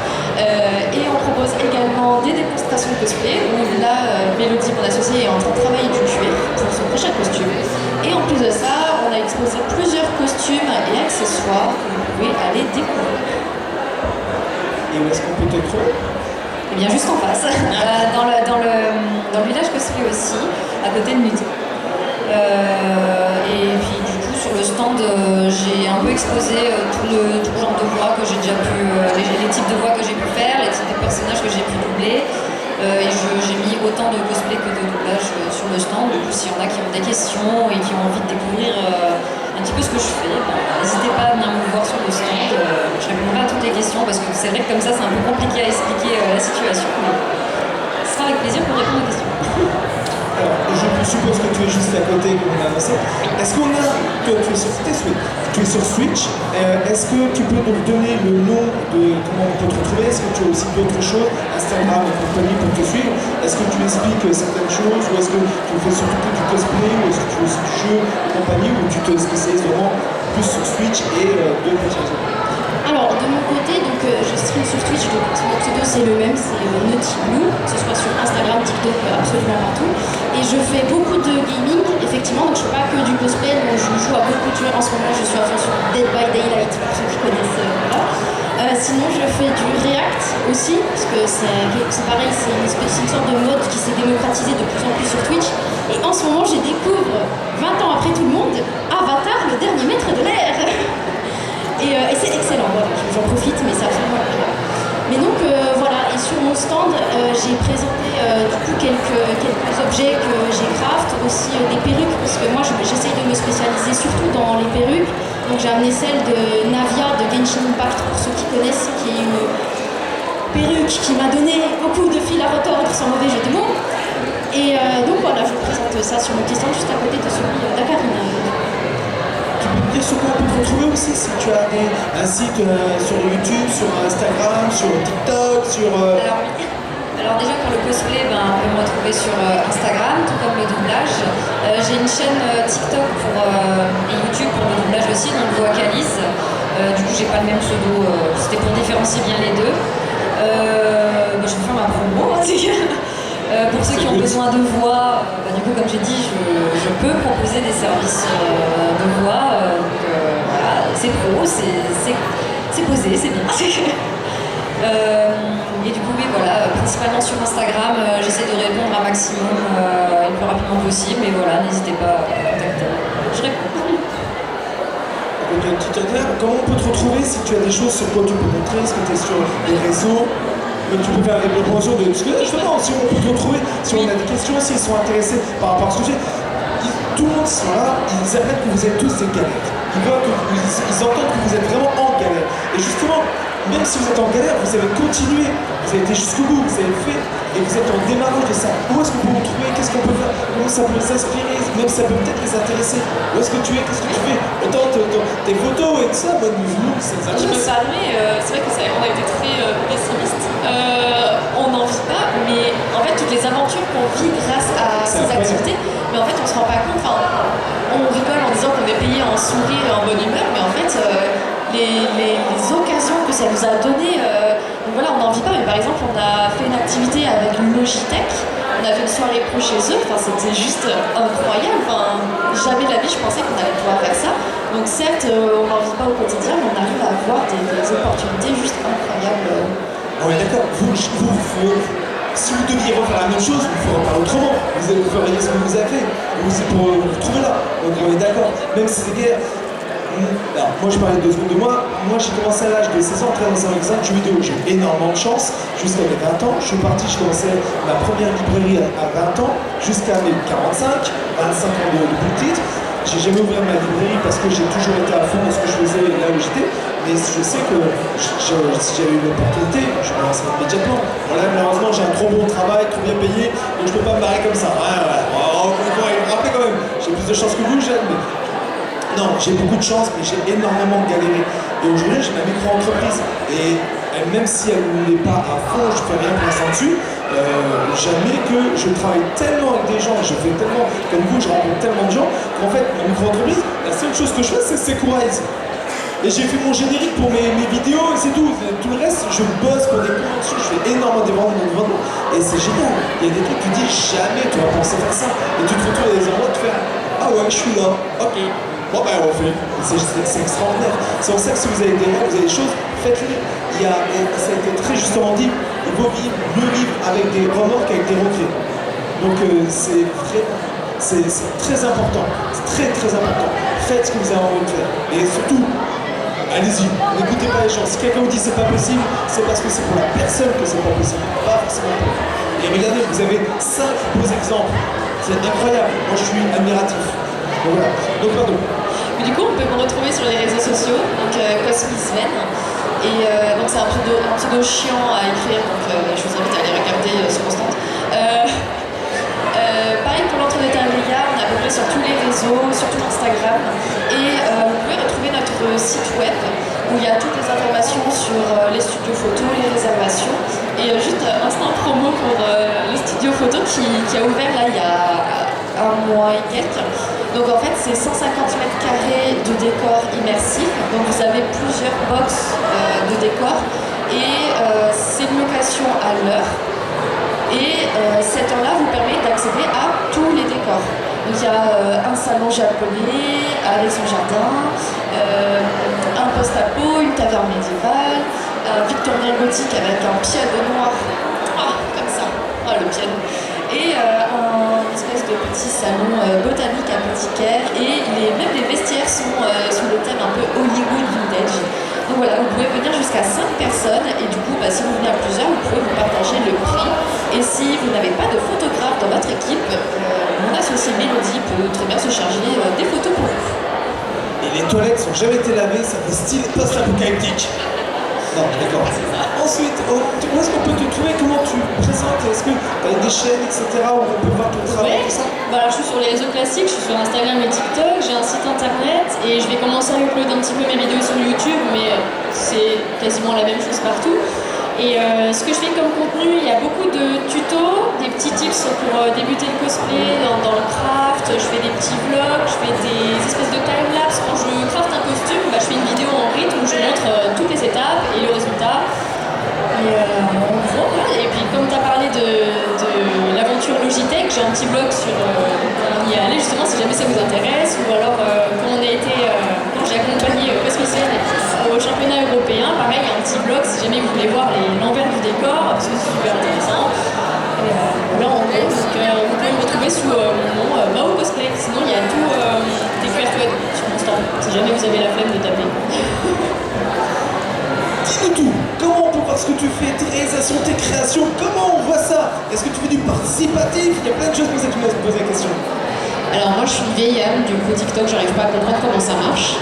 Et on propose également des démonstrations de cosplay, où là, Mélodie, mon associée, est en train de travailler du cuir pour son prochain costume. Et en plus de ça, on a exposé plusieurs costumes et accessoires que vous pouvez aller découvrir. Et où est-ce qu'on peut te trouver? Eh bien, juste en face, dans le village cosplay aussi, à côté de Nudi. Et puis du coup sur le stand j'ai un peu exposé tout le genre de voix que j'ai déjà pu, les types de voix que j'ai pu faire, les types de personnages que j'ai pu doubler. Et j'ai mis autant de cosplay que de doublage sur le stand. Du coup s'il y en a qui ont des questions et qui ont envie de découvrir un petit peu ce que je fais, n'hésitez pas à venir me voir sur le stand. Je répondrai à toutes les questions parce que c'est vrai que comme ça c'est un peu compliqué à expliquer la situation. Mais ce sera avec plaisir pour répondre aux questions. Alors, je suppose que tu es juste à côté, comme on a annoncé. Est-ce qu'on a. Toi, tu es sur Switch. Est-ce que tu peux nous donner le nom de comment on peut te retrouver? Est-ce que tu as aussi d'autres choses, Instagram et compagnie, pour te suivre? Est-ce que tu expliques certaines choses? Ou est-ce que tu fais surtout que du cosplay? Ou est-ce que tu fais aussi du jeu et compagnie? Ou tu te spécialises vraiment plus sur Switch et de petits réseaux? Alors, de mon côté, donc, je stream sur Twitch, donc mon pseudo c'est le même, c'est Naughty Blue, que ce soit sur Instagram, TikTok, absolument partout. Et je fais beaucoup de gaming, effectivement, donc je fais pas que du cosplay, donc je joue à beaucoup de jeux. En ce moment, je suis à fond sur Dead by Daylight, pour ceux qui connaissent. Voilà. Sinon, je fais du React aussi, parce que c'est pareil, c'est une sorte de mode qui s'est démocratisé de plus en plus sur Twitch. Et en ce moment, je découvre, 20 ans après tout le monde, Avatar, le dernier maître de l'air. Et c'est excellent, voilà, j'en profite, mais c'est absolument incroyable. Mais donc voilà, et sur mon stand, j'ai présenté du coup quelques objets que j'ai craft, aussi des perruques, parce que moi j'essaye de me spécialiser surtout dans les perruques. Donc j'ai amené celle de Navia de Genshin Impact, pour ceux qui connaissent, qui est une perruque qui m'a donné beaucoup de fil à retordre, sans mauvais jeu de mots. Et donc voilà, je vous présente ça sur mon petit stand, juste à côté de celui d'Akarina. Tu peux me dire sur quoi on peut te retrouver aussi, si tu as un site sur YouTube, sur Instagram, sur TikTok, sur... Alors déjà pour le cosplay, on peut me retrouver sur Instagram, tout comme le doublage. J'ai une chaîne TikTok et YouTube pour le doublage aussi, donc Voix-Calice. Du coup j'ai pas le même pseudo, c'était pour différencier bien les deux. Je vais faire ma promo. Pour ceux qui ont besoin de voix, du coup comme j'ai dit, je peux proposer des services de voix. Voilà, c'est pro, c'est posé, c'est bien. Et du coup oui voilà, principalement sur Instagram, j'essaie de répondre un maximum le plus rapidement possible, mais voilà, n'hésitez pas à me contacter. Je réponds. Comment on peut te retrouver si tu as des choses sur quoi tu peux montrer? Est-ce que tu es sur les réseaux? Tu peux faire des promotions de... Parce que justement, si on peut te retrouver, si on a des questions, s'ils sont intéressés par rapport à ce sujet, tout le monde sont là, ils apprennent que vous êtes tous des galères. Ils entendent que vous êtes vraiment en galère. Et justement, même si vous êtes en galère, vous avez continué, vous avez été jusqu'au bout, vous avez fait, et vous êtes en démarrage de ça. Où est-ce que vous vous trouvez? Qu'est-ce qu'on peut faire? Comment ça peut s'inspirer? Même ça peut peut-être les intéresser. Où est-ce que tu es? Qu'est-ce que tu fais? Autant tes photos et tout ça, moi, nous, ça nous Je me intéresse. permets, c'est vrai qu'on a été très pessimiste. On n'en vit pas, mais en fait, toutes les aventures qu'on vit grâce à ces activités, mais en fait, on se rend pas compte. On rigole en disant qu'on est payé en sourire et en bonne humeur, mais en fait, les occasions que ça nous a données, donc voilà, on n'en vit pas. Mais par exemple, on a fait une activité avec Logitech. On a fait une soirée pro chez eux, c'était juste incroyable. Jamais de la vie je pensais qu'on allait pouvoir faire ça. Donc certes, on n'en vit pas au quotidien, mais on arrive à avoir des opportunités juste incroyables. Oui, d'accord. Si vous deviez refaire la même chose, vous ne ferez pas autrement. Vous feriez ce que vous avez fait. C'est pour vous trouver là. Donc on est d'accord. Même si c'est guerre. Alors, moi je parlais 2 secondes de moi. Moi j'ai commencé à l'âge de 16 ans, très dans un magasin de jeux vidéo. J'ai eu énormément de chance jusqu'à mes 20 ans. Je suis commencé ma première librairie à 20 ans, jusqu'à mes 45, 25 ans de plus titre. J'ai jamais ouvert ma librairie parce que j'ai toujours été à fond dans ce que je faisais là où j'étais. Mais je sais que si j'avais eu l'opportunité, je me lancerais immédiatement. Voilà, malheureusement j'ai un trop bon travail, trop bien payé, donc je peux pas me barrer comme ça. Rappelez quand même, j'ai plus de chance que vous, j'aime. Mais... Non, j'ai beaucoup de chance, mais j'ai énormément galéré. Et aujourd'hui, j'ai ma micro-entreprise. Et même si elle n'est pas à fond, je ne fais rien pour l'instant dessus, jamais que je travaille tellement avec des gens, je fais tellement, comme vous, je rencontre tellement de gens, qu'en fait, ma micro-entreprise, la seule chose que je fais, c'est Securize. Et j'ai fait mon générique pour mes vidéos et c'est tout. Tout le reste, je bosse pour des clients dessus, je fais énormément de ventes. Et c'est génial. Il y a des trucs que tu dis jamais tu vas penser faire ça. Et tu te retrouves à des endroits, tu fais ah ouais, je suis là, ok. Bon ben on fait. C'est extraordinaire. C'est pour ça que si vous avez des rêves, vous avez des choses, faites-les. Ça a été très justement dit, il vaut mieux vivre avec des remorques qu'avec des regrets. Donc c'est vraiment... C'est très important, c'est très très important. Faites ce que vous avez envie de faire. Et surtout, allez-y, n'écoutez pas les gens. Si quelqu'un vous dit c'est pas possible, c'est parce que c'est pour la personne que c'est pas possible, pas forcément pour vous. Et regardez, vous avez 5 beaux exemples. C'est incroyable. Moi, je suis admiratif. Donc voilà. Donc pardon. Mais du coup, on peut me retrouver sur les réseaux sociaux, donc Cosmisven. Et donc c'est un pseudo chiant à écrire, donc je vous invite à aller regarder sur mon stand. Pareil pour l'Entre-deux-Terres, on est à peu près sur tous les réseaux, surtout Instagram. Et vous pouvez retrouver notre site web où il y a toutes les informations sur les studios photos, les réservations. Et juste instant promo pour le studio photo qui a ouvert là il y a un mois et quelques. Donc en fait c'est 150 mètres carrés de décor immersif. Donc vous avez plusieurs box de décor et c'est une location à l'heure. Et cette heure-là vous permet d'accéder à tous les décors. Donc il y a un salon japonais avec son jardin, un post-apo, une taverne médiévale, un victorien gothique avec un piano noir, comme ça, le piano, et un espèce de petit salon botanique apothicaire, et même les vestiaires sont sous le thème un peu Hollywood vintage. Donc voilà, vous pouvez venir jusqu'à 5 personnes, et du coup, si vous venez à plusieurs, vous pouvez vous partager le prix. Et si vous n'avez pas de photographe dans votre équipe, mon associé Mélodie peut très bien se charger des photos pour vous. Et les toilettes sont jamais été lavées, ça fait style post-apocalyptique. Non, d'accord. Ensuite, où est-ce qu'on peut te trouver? Comment tu présentes? Est-ce que tu as des chaînes, etc., où on peut voir ton travail, tout ça? Je suis sur les réseaux classiques, je suis sur Instagram et TikTok, j'ai un site internet et je vais commencer à uploader un petit peu mes vidéos sur YouTube, mais c'est quasiment la même chose partout. Et ce que je fais comme contenu, il y a beaucoup de tutos, des petits tips pour débuter le cosplay, dans le craft, je fais des petits vlogs, je fais des espèces de time-lapse. Quand je craft un costume, je fais une vidéo en rythme où je montre toutes les étapes et le résultat. Et puis comme tu as parlé de l'aventure Logitech, j'ai un petit blog sur comment y aller justement si jamais ça vous intéresse, ou alors quand j'ai accompagné Cosmisven au championnat européen, pareil, il y a un petit blog si jamais vous voulez voir l'envers du décor, parce que c'est super intéressant. Là en gros, vous pouvez me retrouver sous mon nom Mao Cosplay. Sinon il y a tout découverte web sur mon stand, si jamais vous avez la flemme de taper. Dis-nous tout. Comment on peut voir ce que tu fais, tes réalisations, tes créations? Comment on voit ça? Est-ce que tu fais du participatif? Il y a plein de choses comme ça que tu me poses la question. Alors moi je suis une vieille âme, du coup TikTok j'arrive pas à comprendre comment ça marche.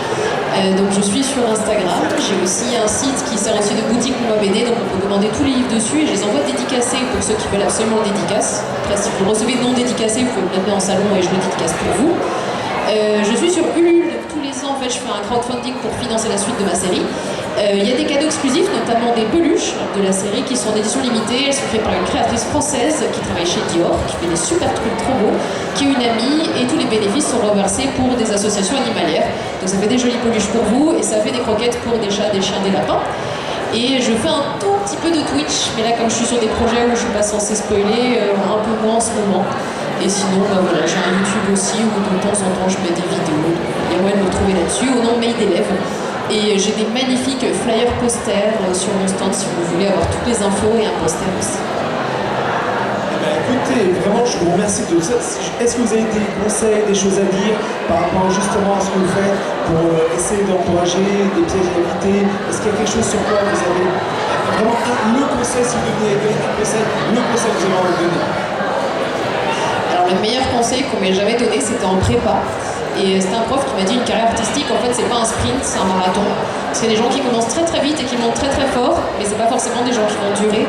Donc je suis sur Instagram, j'ai aussi un site qui sert aussi de boutique pour ma BD, donc on peut commander tous les livres dessus et je les envoie dédicacés pour ceux qui veulent absolument le dédicace. Après si vous le recevez non dédicacé, vous pouvez le mettre en salon et je le dédicace pour vous. Je suis sur Ulule, donc tous les ans en fait je fais un crowdfunding pour financer la suite de ma série. Il y a des cadeaux exclusifs, notamment des peluches de la série qui sont d'édition limitée. Elles sont faites par une créatrice française qui travaille chez Dior, qui fait des super trucs trop beaux, qui est une amie, et tous les bénéfices sont reversés pour des associations animalières. Donc ça fait des jolies peluches pour vous et ça fait des croquettes pour des chats, des chiens, des lapins. Et je fais un tout petit peu de Twitch, mais là comme je suis sur des projets où je suis pas censée spoiler, un peu moins en ce moment. Et sinon, voilà, j'ai un YouTube aussi où de temps en temps je mets des vidéos. Il y a moyen de me retrouver là-dessus au nom de Made Élève. Et j'ai des magnifiques flyers posters sur mon stand si vous voulez avoir toutes les infos et un poster aussi. Écoutez, vraiment je vous remercie de ça. Est-ce que vous avez des conseils, des choses à dire par rapport justement à ce que vous faites pour essayer d'encourager des pièges à éviter? Est-ce qu'il y a quelque chose sur quoi vous avez vraiment le conseil, si vous deviez donner un conseil, le conseil que vous avez envie de donner? Alors le meilleur conseil qu'on m'ait jamais donné, c'était en prépa. Et c'était un prof qui m'a dit une carrière artistique, en fait, c'est pas un sprint, c'est un marathon. C'est des gens qui commencent très très vite et qui montent très très fort, mais c'est pas forcément des gens qui vont durer.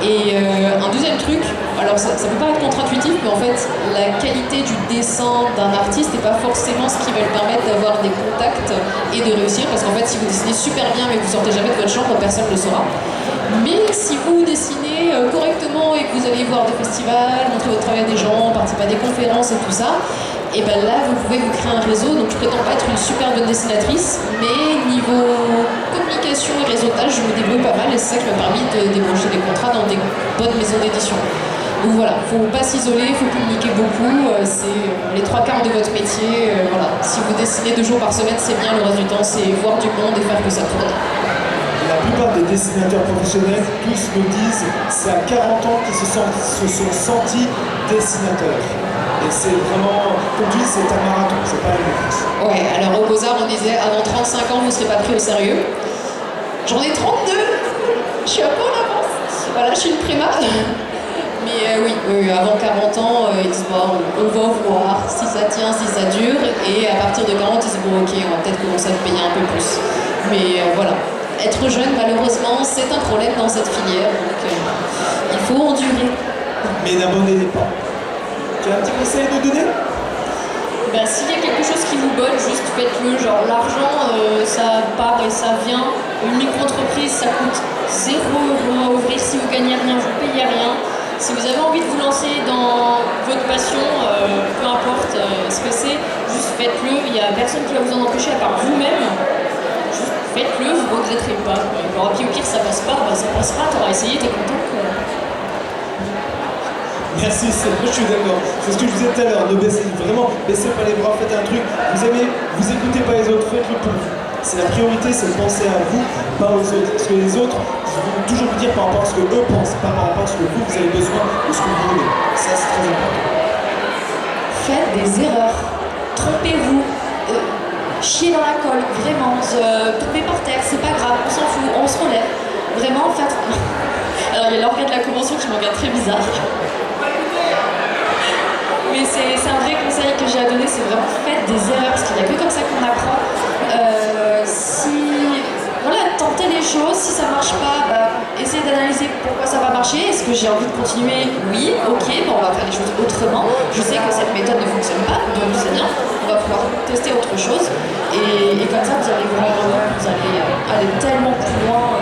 Et un deuxième truc, alors ça peut paraître contre-intuitif, mais en fait, la qualité du dessin d'un artiste n'est pas forcément ce qui va lui permettre d'avoir des contacts et de réussir, parce qu'en fait, si vous dessinez super bien mais que vous sortez jamais de votre chambre, personne ne le saura. Mais si vous dessinez correctement et que vous allez voir des festivals, montrer votre travail à des gens, participer à des conférences et tout ça, et ben là vous pouvez vous créer un réseau. Donc je prétends pas être une super bonne dessinatrice, mais niveau communication et réseautage je me débrouille pas mal, et c'est ça qui m'a permis de débrancher des contrats dans des bonnes maisons d'édition. Donc voilà, faut pas s'isoler, faut communiquer beaucoup, c'est les 3/4 de votre métier. Voilà. Si vous dessinez 2 jours par semaine, c'est bien, le reste du temps c'est voir du monde et faire que ça tourne. La plupart des dessinateurs professionnels, tous me disent, c'est à 40 ans qu'ils se sont sentis dessinateurs. Et c'est vraiment, comme tu dis, c'est un marathon, c'est pas une course. Ouais, alors au Beaux-Arts, on disait avant 35 ans, vous ne serez pas pris au sérieux. J'en ai 32, je suis un peu en avance. Voilà, je suis une prima. Mais oui, avant 40 ans, ils disent bon, on va voir si ça tient, si ça dure. Et à partir de 40, ils disent bon, ok, on va peut-être commencer à te payer un peu plus. Mais voilà, être jeune, malheureusement, c'est un problème dans cette filière. Donc il faut endurer. Mais n'abandonnez pas. Tu as un petit conseil à nous donner? Ben, s'il y a quelque chose qui vous botte, juste faites-le. Genre l'argent, ça part et ça vient. Une micro-entreprise, ça coûte 0 € à ouvrir. Si vous gagnez rien, vous payez rien. Si vous avez envie de vous lancer dans votre passion, peu importe ce que c'est, juste faites-le. Il n'y a personne qui va vous en empêcher à part vous-même. Juste faites-le, vous ne regretterez pas. Alors, puis au pire, ça passe pas, ben, ça passera, t'auras essayé, t'es content. Merci, je suis d'accord. C'est ce que je vous disais tout à l'heure, ne baissez pas les bras, faites un truc. Vous aimez, vous écoutez pas les autres, faites-le pour vous. C'est la priorité, c'est de penser à vous, pas aux autres. Parce que les autres vont toujours vous dire par rapport à ce que eux pensent, pas par rapport à ce que vous avez besoin ou ce que vous voulez. Ça, c'est très important. Faites des erreurs. Trompez-vous. Chiez dans la colle, vraiment. Tombez par terre, c'est pas grave, on s'en fout, on se relève. Vraiment, faites. Alors, il y a l'organe de la convention qui me regarde très bizarre. Mais c'est un vrai conseil que j'ai à donner, c'est vraiment faites des erreurs, parce qu'il n'y a que comme ça qu'on apprend. Voilà, tentez les choses, si ça marche pas, essayez d'analyser pourquoi ça va marcher. Est-ce que j'ai envie de continuer? Oui, ok, on va faire les choses autrement. Je sais que cette méthode ne fonctionne pas, donc c'est bien, on va pouvoir tester autre chose. Et comme ça, vous allez vous allez aller tellement plus loin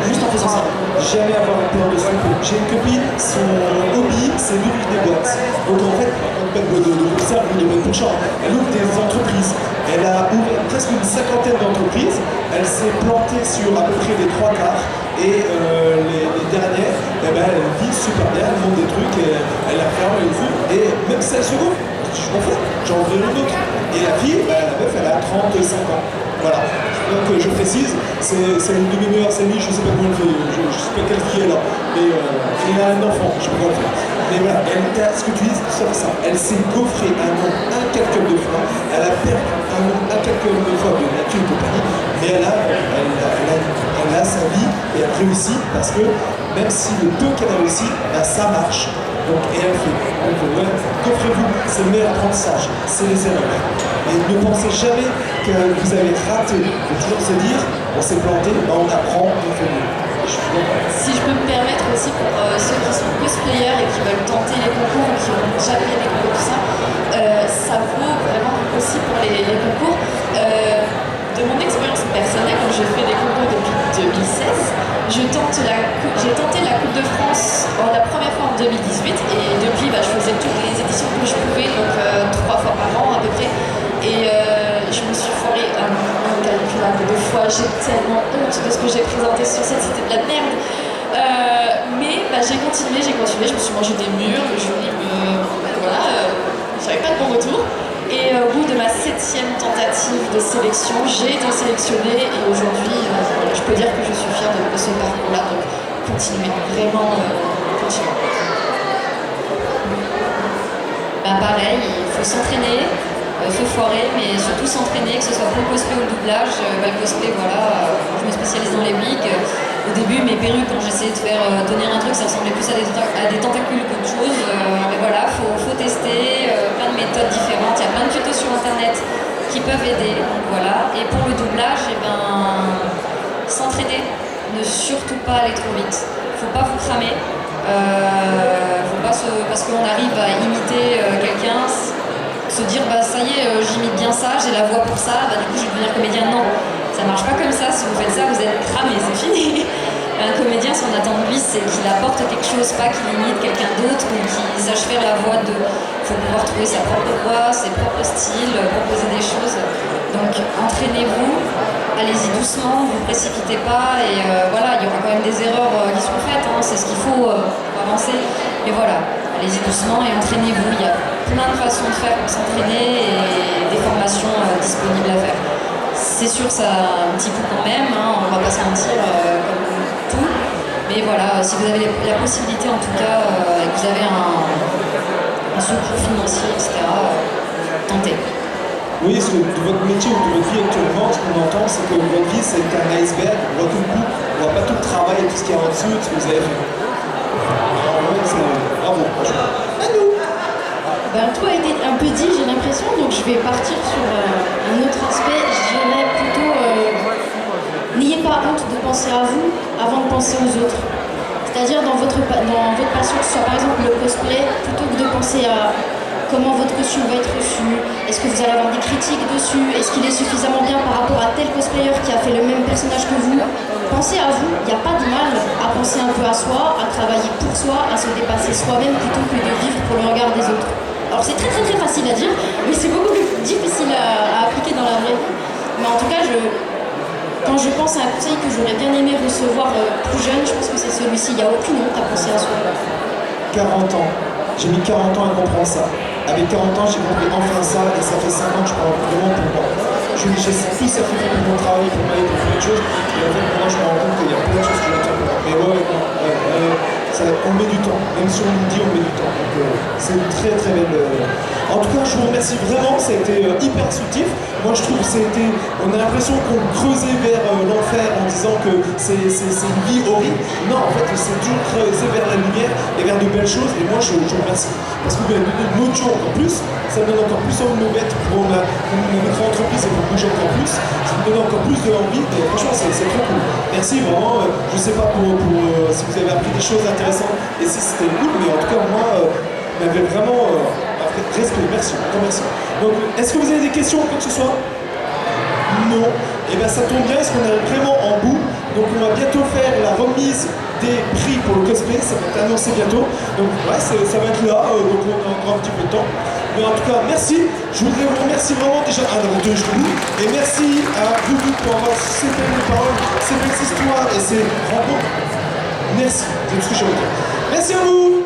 juste en faisant ça. Jamais avoir peur de son coup. J'ai une copine, son hobby, c'est d'ouvrir des boîtes. Donc en fait, pas de concert ou de boîte pour chant, elle ouvre des entreprises. Elle a ouvert presque une 50aine d'entreprises. Elle s'est plantée sur à peu près les 3 quarts. Et les dernières, eh ben, elle vit super bien, elle monte des trucs, elle la ferme, elle ouvre. Et même si elle se rouvre, je m'en fous, j'en ouvrirai une autre. Et la fille, la meuf, elle a 35 ans. Voilà. Donc je précise, c'est une de mes meilleures amies, je sais pas comment elle fait, je sais pas quelle fille elle a, mais elle a un enfant, je sais pas comment elle fait. Mais voilà, ce que tu dis, c'est ça. Elle s'est gaufrée un nombre incalculable de fois, elle a perdu un nombre incalculable de fois de nature et compagnie, mais elle a sa vie et elle réussit parce que même si le peu qu'elle a réussi, ben, ça marche. Donc, et elle fait. Donc, ouais, coffrez-vous, c'est le meilleur apprentissage, c'est les erreurs. Et ne pensez jamais que vous avez raté. Il faut toujours se dire, on s'est planté, ben on apprend, on fait mieux. Si je peux me permettre aussi pour ceux qui sont cosplayers et qui veulent tenter les concours ou qui n'ont jamais fait des concours, tout ça, ça vaut vraiment aussi pour les concours. De mon expérience personnelle, quand j'ai fait des concours depuis 2016, j'ai tenté la Coupe de France la première fois en 2018 et depuis je faisais toutes les éditions que je pouvais, donc 3 fois par an à peu près. Et je me suis foirée incalculable de fois, j'ai tellement honte de ce que j'ai présenté sur scène, c'était de la merde. Mais j'ai continué, je me suis mangé des murs, le jury j'avais pas de bon retour. Et au bout de ma 7e tentative de sélection, j'ai été sélectionnée et aujourd'hui, je peux dire que je suis fière de ce parcours-là, donc continuez, vraiment continuez. Pareil, il faut s'entraîner, se foirer, mais surtout s'entraîner, que ce soit pour le cosplay ou le doublage. Le cosplay, je me spécialise dans les wigs. Au début, mes perruques, quand j'essayais de faire tenir un truc, ça ressemblait plus à des tentacules qu'autre chose. Mais voilà, faut tester, plein de méthodes différentes. Il y a plein de tutos sur internet qui peuvent aider. Donc voilà. Et pour le doublage, s'entraîner, ne surtout pas aller trop vite. Faut pas vous cramer. Faut pas parce qu'on arrive à imiter quelqu'un, se dire ça y est, j'imite bien ça, j'ai la voix pour ça, du coup je vais devenir comédien. Non, ça marche pas comme ça. Si vous faites ça, vous êtes cramé, c'est fini. Un comédien, ce qu'on attend de lui, c'est qu'il apporte quelque chose, pas qu'il imite quelqu'un d'autre ou qu'il sache faire la voix de. Il faut pouvoir trouver sa propre voix, ses propres styles, proposer des choses. Donc entraînez-vous, allez-y doucement, ne vous précipitez pas et voilà, il y aura quand même des erreurs qui seront faites, c'est ce qu'il faut pour avancer. Mais voilà, allez-y doucement et entraînez-vous. Il y a plein de façons de faire pour s'entraîner et des formations disponibles à faire. c'est sûr, ça a un petit coup quand même, hein, on va pas se mentir, comme tout. Mais voilà, si vous avez la possibilité en tout cas, et que vous avez un secours financier, etc., tentez. Oui, parce que de votre métier ou de votre vie actuellement, ce qu'on entend, c'est que votre vie, c'est un iceberg, on voit tout le bout, on voit pas tout le travail et tout ce qu'il y a en dessous de ce que vous avez fait. Alors, ouais, c'est bravo, franchement. À nous! Ben, tout a été un peu dit, j'ai l'impression, donc je vais partir sur un autre aspect. Je dirais plutôt, n'ayez pas honte de penser à vous avant de penser aux autres. C'est-à-dire dans votre passion, que ce soit par exemple le cosplay, plutôt que de penser à comment votre costume va être reçu, est-ce que vous allez avoir des critiques dessus, est-ce qu'il est suffisamment bien par rapport à tel cosplayer qui a fait le même personnage que vous. Pensez à vous, il n'y a pas de mal à penser un peu à soi, à travailler pour soi, à se dépasser soi-même plutôt que de vivre pour le regard des autres. Alors c'est très facile à dire, mais c'est beaucoup plus difficile à appliquer dans la vraie vie. Mais en tout cas, quand je pense à un conseil que j'aurais bien aimé recevoir plus jeune, je pense que c'est celui-ci. Il n'y a aucune honte à penser à soi. 40 ans. J'ai mis 40 ans à comprendre ça. Avec 40 ans, j'ai compris enfin ça, et ça fait 5 ans que je parle vraiment pour moi. J'ai plus sacrifié pour mon travail, pour ma vie, pour plein de choses, et en fait, maintenant, je me rends compte qu'il y a plein de choses que je dois faire pour moi. Mais on met du temps. Même si on me dit, on met du temps. Donc, c'est une très belle... En tout cas, je vous remercie vraiment, ça a été hyper instructif. Moi, je trouve que on a l'impression qu'on creusait vers l'enfer en disant que c'est une vie horrible. Non, en fait, c'est toujours creuser vers la lumière et vers de belles choses. Et moi, je vous remercie. Parce que vous me motive encore plus, ça me donne encore plus envie de me mettre pour notre entreprise et pour bouger encore plus. Ça me donne encore plus d'envie. Et franchement, c'est trop cool. Merci vraiment. Je sais pas si vous avez appris des choses intéressantes et si c'était cool, mais en tout cas, moi, m'avait vraiment respect. Merci. Encore merci. Donc, est-ce que vous avez des questions ou quoi que ce soit? Non. Et bien ça tombe bien parce qu'on est vraiment en bout. Donc on va bientôt faire la remise des prix pour le cosplay, ça va être annoncé bientôt. Donc ouais, ça va être là, donc on a encore un petit peu de temps. Mais en tout cas, merci. Je voudrais vous remercier vraiment déjà à de genoux. Et merci à vous pour avoir ces belles paroles, ces belles histoires et ces rencontres. Merci, c'est tout ce que je veux dire. Merci à vous.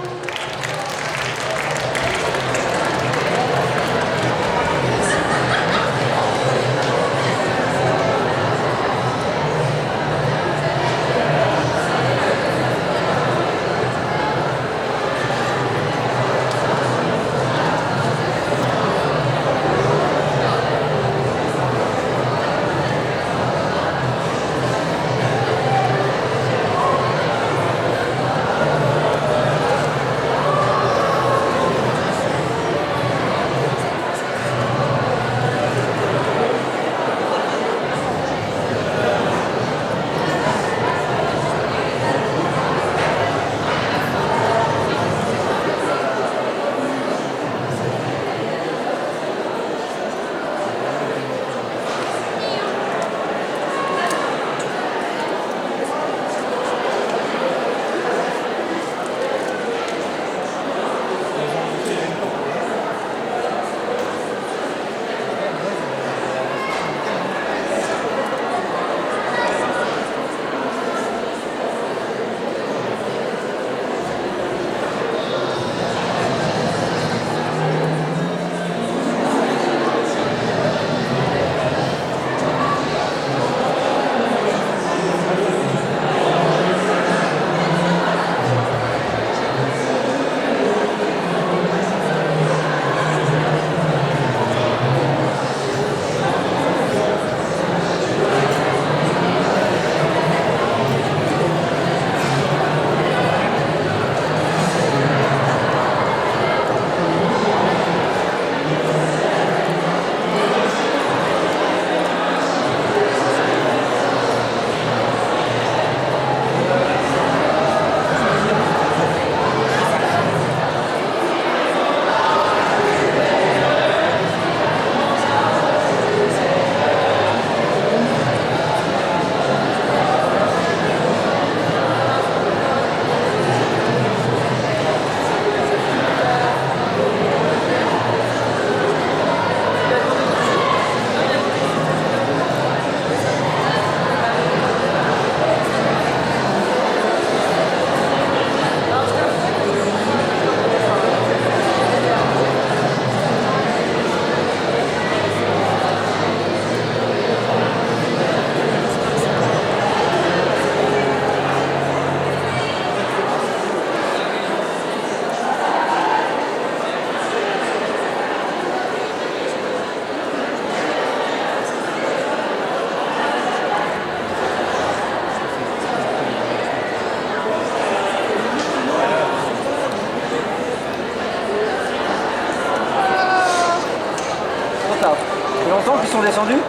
sont descendus?